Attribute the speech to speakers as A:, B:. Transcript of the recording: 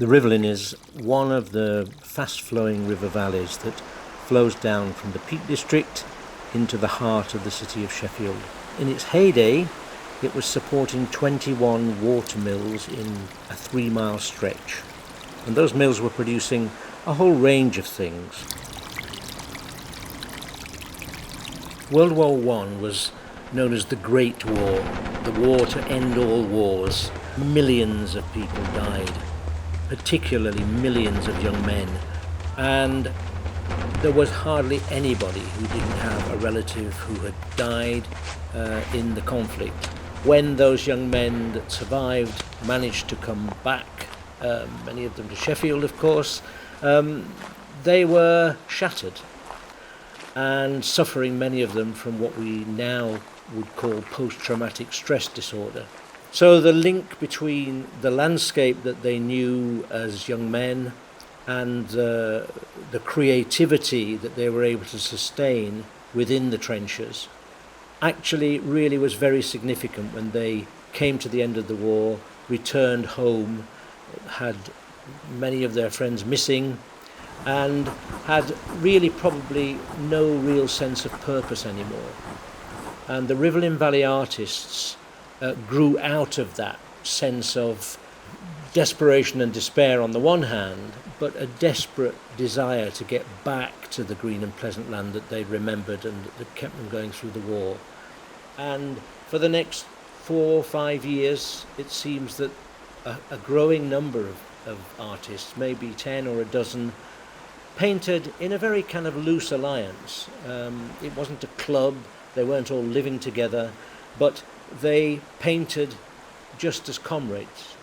A: The Rivelin is one of the fast-flowing river valleys that flows down from the Peak District into the heart of the city of Sheffield. In its heyday, it was supporting 21 water mills in a 3-mile stretch. And those mills were producing a whole range of things. World War I was known as the Great War, the war to end all wars. Millions of people died, particularly millions of young men. And there was hardly anybody who didn't have a relative who had died in the conflict. When those young men that survived managed to come back, many of them to Sheffield, of course, they were shattered and suffering, many of them, from what we now would call post-traumatic stress disorder. So the link between the landscape that they knew as young men and the creativity that they were able to sustain within the trenches actually really was very significant when they came to the end of the war, returned home, had many of their friends missing, and had really probably no real sense of purpose anymore. And the Rivelin Valley Artists grew out of that sense of desperation and despair on the one hand, but a desperate desire to get back to the green and pleasant land that they remembered and that kept them going through the war. And for the next 4 or 5 years, it seems that a growing number of artists, maybe 10 or a dozen, painted in a very kind of loose alliance. It wasn't a club, they weren't all living together, but they painted just as comrades.